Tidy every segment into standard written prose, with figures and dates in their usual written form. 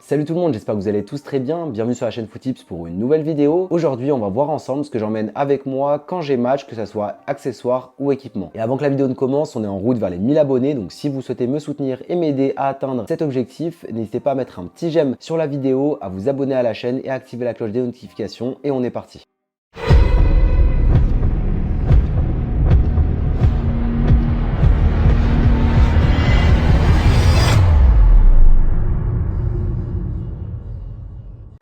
Salut tout le monde, j'espère que vous allez tous très bien. Bienvenue sur la chaîne Foottips pour une nouvelle vidéo. Aujourd'hui, on va voir ensemble ce que j'emmène avec moi quand j'ai match, que ce soit accessoires ou équipement. Et avant que la vidéo ne commence, on est en route vers les 1000 abonnés. Donc si vous souhaitez me soutenir et m'aider à atteindre cet objectif, n'hésitez pas à mettre un petit j'aime sur la vidéo, à vous abonner à la chaîne et à activer la cloche des notifications. Et on est parti.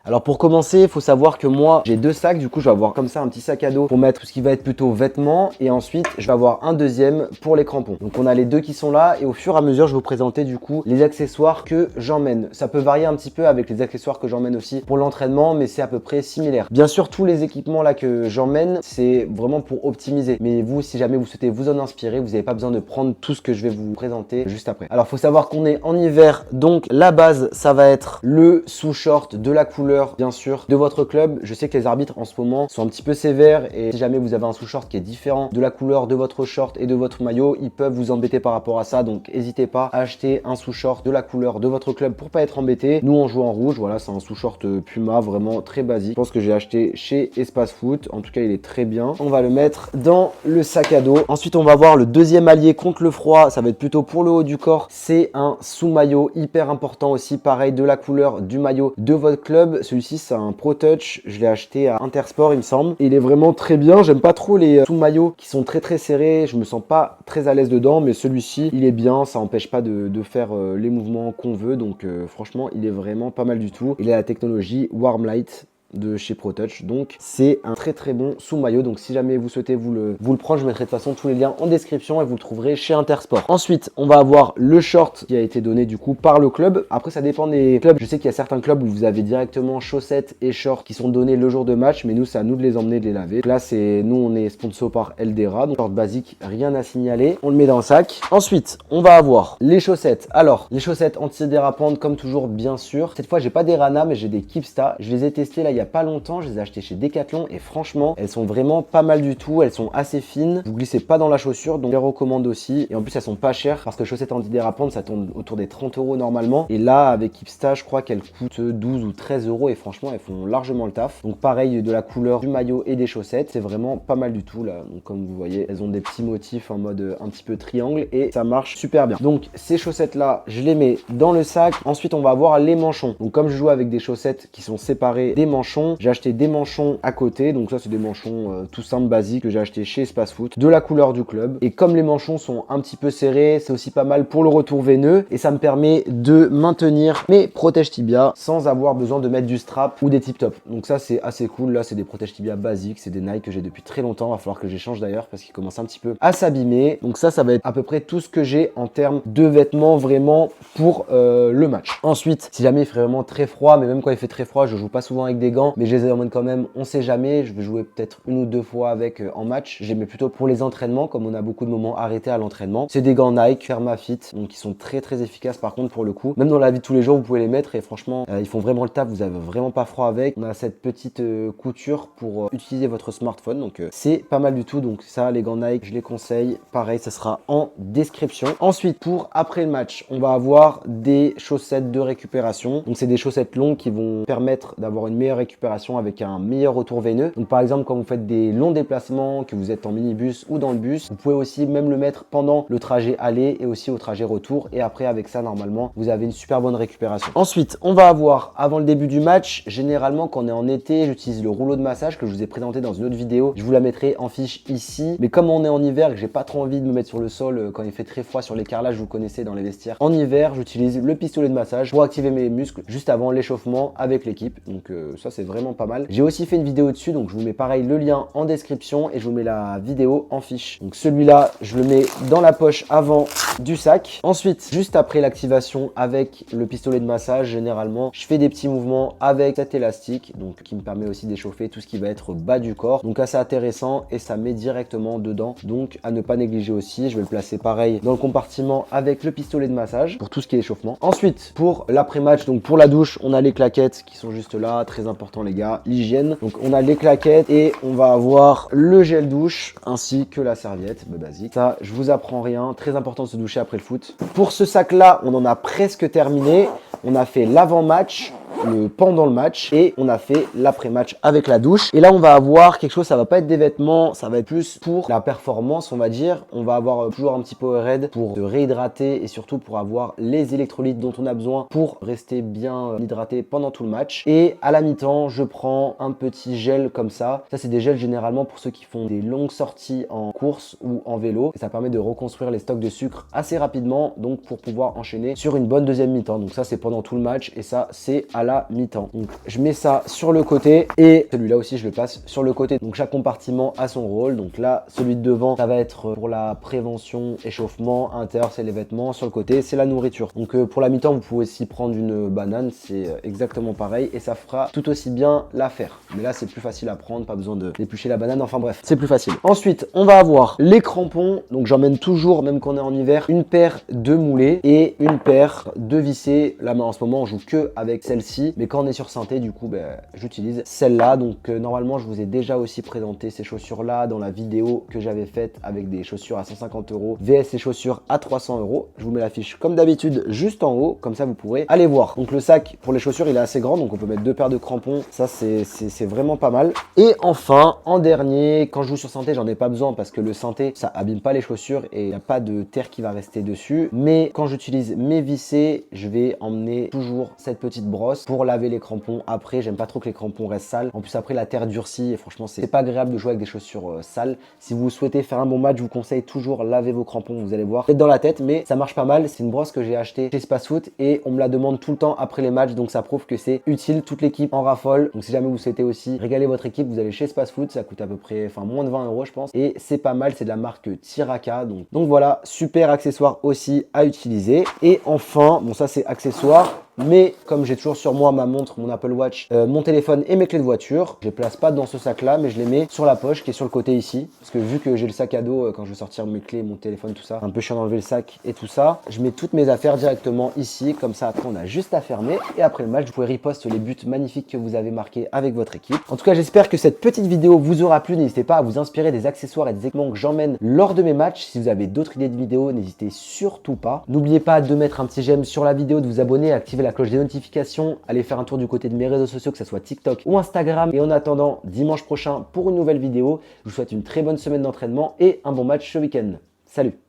Alors pour commencer, il faut savoir que moi j'ai deux sacs, du coup je vais avoir comme ça un petit sac à dos pour mettre tout ce qui va être plutôt vêtements et ensuite je vais avoir un deuxième pour les crampons. Donc on a les deux qui sont là et au fur et à mesure je vais vous présenter du coup les accessoires que j'emmène. Ça peut varier un petit peu avec les accessoires que j'emmène aussi pour l'entraînement, mais c'est à peu près similaire. Bien sûr tous les équipements là que j'emmène c'est vraiment pour optimiser, mais vous si jamais vous souhaitez vous en inspirer, vous n'avez pas besoin de prendre tout ce que je vais vous présenter juste après. Alors il faut savoir qu'on est en hiver, donc la base ça va être le sous-short de la couleur bien sûr de votre club. Je sais que les arbitres en ce moment sont un petit peu sévères et si jamais vous avez un sous-short qui est différent de la couleur de votre short et de votre maillot, ils peuvent vous embêter par rapport à ça, donc n'hésitez pas à acheter un sous-short de la couleur de votre club pour pas être embêté. Nous on joue en rouge, voilà, c'est un sous-short Puma vraiment très basique. Je pense que j'ai acheté chez Espace Foot, en tout cas il est très bien. On va le mettre dans le sac à dos. Ensuite on va voir le deuxième allié contre le froid, ça va être plutôt pour le haut du corps, c'est un sous-maillot hyper important aussi, pareil de la couleur du maillot de votre club. Celui-ci c'est un Pro Touch, je l'ai acheté à Intersport il me semble et il est vraiment très bien. J'aime pas trop les sous-maillots qui sont très serrés, je me sens pas très à l'aise dedans, mais celui-ci il est bien, ça empêche pas de faire les mouvements qu'on veut, donc franchement il est vraiment pas mal du tout. Il a la technologie Warm Light de chez Pro Touch, donc c'est un très bon sous-maillot. Donc si jamais vous souhaitez vous le prendre, je mettrai de toute façon tous les liens en description et vous le trouverez chez Intersport. Ensuite on va avoir le short qui a été donné du coup par le club. Après ça dépend des clubs, je sais qu'il y a certains clubs où vous avez directement chaussettes et shorts qui sont donnés le jour de match, mais nous c'est à nous de les emmener, de les laver. Donc là c'est nous, on est sponsor par Eldera, donc short basique, rien à signaler, on le met dans le sac. Ensuite on va avoir les chaussettes. Alors les chaussettes antidérapantes comme toujours bien sûr. Cette fois j'ai pas des Rana mais j'ai des Kipsta. Je les ai testées là il y a pas longtemps, je les ai achetées chez Decathlon et franchement elles sont vraiment pas mal du tout. Elles sont assez fines, vous glissez pas dans la chaussure, donc je les recommande aussi. Et en plus elles sont pas chères parce que chaussettes antidérapantes ça tourne autour des 30 € normalement, et là avec Kipsta je crois qu'elles coûtent 12 ou 13 € et franchement elles font largement le taf. Donc pareil de la couleur du maillot et des chaussettes, c'est vraiment pas mal du tout là. Donc comme vous voyez elles ont des petits motifs en mode un petit peu triangle et ça marche super bien. Donc ces chaussettes là je les mets dans le sac. Ensuite on va avoir les manchons. Donc comme je joue avec des chaussettes qui sont séparées des manchons, j'ai acheté des manchons à côté. Donc ça c'est des manchons tout simples basiques que j'ai acheté chez Espace Foot de la couleur du club. Et comme les manchons sont un petit peu serrés, c'est aussi pas mal pour le retour veineux et ça me permet de maintenir mes protèges tibia sans avoir besoin de mettre du strap ou des tip top. Donc ça c'est assez cool. Là c'est des protèges tibia basiques, c'est des Nike que j'ai depuis très longtemps. Va falloir que j'échange d'ailleurs parce qu'ils commencent un petit peu à s'abîmer. Donc ça va être à peu près tout ce que j'ai en termes de vêtements vraiment pour le match. Ensuite si jamais il fait vraiment très froid, mais même quand il fait très froid je joue pas souvent avec des gants, mais je les emmène quand même, on sait jamais, je vais jouer peut-être une ou deux fois avec en match. J'ai mis plutôt pour les entraînements, comme on a beaucoup de moments arrêtés à l'entraînement. C'est des gants Nike Thermafit, donc ils sont très efficaces par contre pour le coup. Même dans la vie de tous les jours vous pouvez les mettre et franchement ils font vraiment le taf, vous avez vraiment pas froid avec. On a cette petite couture pour utiliser votre smartphone, donc c'est pas mal du tout. Donc ça les gants Nike je les conseille, pareil ça sera en description. Ensuite pour après le match on va avoir des chaussettes de récupération, donc c'est des chaussettes longues qui vont permettre d'avoir une meilleure récupération avec un meilleur retour veineux. Donc par exemple quand vous faites des longs déplacements, que vous êtes en minibus ou dans le bus, vous pouvez aussi même le mettre pendant le trajet aller et aussi au trajet retour, et après avec ça normalement vous avez une super bonne récupération. Ensuite on va avoir avant le début du match, généralement quand on est en été, j'utilise le rouleau de massage que je vous ai présenté dans une autre vidéo, je vous la mettrai en fiche ici, mais comme on est en hiver et que j'ai pas trop envie de me mettre sur le sol quand il fait très froid sur les carrelages, vous connaissez dans les vestiaires, en hiver j'utilise le pistolet de massage pour activer mes muscles juste avant l'échauffement avec l'équipe. Donc ça c'est vraiment pas mal. J'ai aussi fait une vidéo dessus, donc je vous mets pareil le lien en description et je vous mets la vidéo en fiche. Donc celui-là je le mets dans la poche avant du sac. Ensuite juste après l'activation avec le pistolet de massage, généralement je fais des petits mouvements avec cet élastique, donc qui me permet aussi d'échauffer tout ce qui va être bas du corps, donc assez intéressant et ça met directement dedans, donc à ne pas négliger aussi. Je vais le placer pareil dans le compartiment avec le pistolet de massage pour tout ce qui est échauffement. Ensuite pour l'après-match, donc pour la douche, on a les claquettes qui sont juste là, très important important les gars, l'hygiène. Donc on a les claquettes et on va avoir le gel douche ainsi que la serviette, basique. Ça, je vous apprends rien, très important de se doucher après le foot. Pour ce sac là, on en a presque terminé. On a fait l'avant-match, le pendant le match et on a fait l'après-match avec la douche. Et là, on va avoir quelque chose, ça va pas être des vêtements, ça va être plus pour la performance, on va dire. On va avoir toujours un petit Powerade pour se réhydrater et surtout pour avoir les électrolytes dont on a besoin pour rester bien hydraté pendant tout le match. Et à la mi-temps, je prends un petit gel comme ça. Ça, c'est des gels généralement pour ceux qui font des longues sorties en course ou en vélo. Et ça permet de reconstruire les stocks de sucre assez rapidement, donc pour pouvoir enchaîner sur une bonne deuxième mi-temps. Donc ça, c'est pendant tout le match et ça, c'est à la mi-temps. Donc je mets ça sur le côté et celui-là aussi, je le passe sur le côté. Donc chaque compartiment a son rôle. Donc là, celui de devant, ça va être pour la prévention, échauffement. À l'intérieur, c'est les vêtements. Sur le côté, c'est la nourriture. Donc pour la mi-temps, vous pouvez aussi prendre une banane. C'est exactement pareil et ça fera tout aussi bien l'affaire. Mais là, c'est plus facile à prendre. Pas besoin de d'éplucher la banane. Enfin bref, c'est plus facile. Ensuite, on va avoir les crampons. Donc j'emmène toujours, même quand on est en hiver, une paire de moulés et une paire de vissés. Là, en ce moment, on joue que avec celle-ci. Mais quand on est sur synthé, du coup, j'utilise celle-là. Donc normalement, je vous ai déjà aussi présenté ces chaussures-là dans la vidéo que j'avais faite avec des chaussures à 150 € vs ces chaussures à 300 €. Je vous mets la fiche comme d'habitude juste en haut. Comme ça, vous pourrez aller voir. Donc le sac pour les chaussures, il est assez grand. Donc on peut mettre 2 paires de crampons. Ça, c'est vraiment pas mal. Et enfin, en dernier, quand je joue sur synthé, j'en ai pas besoin parce que le synthé, ça abîme pas les chaussures et il n'y a pas de terre qui va rester dessus. Mais quand j'utilise mes vissés, je vais emmener toujours cette petite brosse pour laver les crampons. Après, j'aime pas trop que les crampons restent sales. En plus, après, la terre durcit et franchement, c'est pas agréable de jouer avec des chaussures sales. Si vous souhaitez faire un bon match, je vous conseille toujours laver vos crampons. Vous allez voir, peut-être dans la tête, mais ça marche pas mal. C'est une brosse que j'ai achetée chez Spacefoot et on me la demande tout le temps après les matchs. Donc ça prouve que c'est utile. Toute l'équipe en raffole. Donc si jamais vous souhaitez aussi régaler votre équipe, vous allez chez Spacefoot. Ça coûte à peu près, moins de 20 € je pense. Et c'est pas mal. C'est de la marque Tiraka. Donc voilà, super accessoire aussi à utiliser. Et enfin, bon ça c'est accessoire. Mais comme j'ai toujours sur moi ma montre, mon Apple Watch, mon téléphone et mes clés de voiture, je les place pas dans ce sac là, mais je les mets sur la poche qui est sur le côté ici. Parce que vu que j'ai le sac à dos quand je vais sortir mes clés, mon téléphone, tout ça, un peu chiant d'enlever le sac et tout ça, je mets toutes mes affaires directement ici. Comme ça après on a juste à fermer. Et après le match, vous pouvez reposter les buts magnifiques que vous avez marqués avec votre équipe. En tout cas, j'espère que cette petite vidéo vous aura plu. N'hésitez pas à vous inspirer des accessoires et des équipements que j'emmène lors de mes matchs. Si vous avez d'autres idées de vidéos, n'hésitez surtout pas. N'oubliez pas de mettre un petit j'aime sur la vidéo, de vous abonner, activer la cloche des notifications. Allez faire un tour du côté de mes réseaux sociaux, que ce soit TikTok ou Instagram. Et en attendant, dimanche prochain pour une nouvelle vidéo, je vous souhaite une très bonne semaine d'entraînement et un bon match ce week-end. Salut!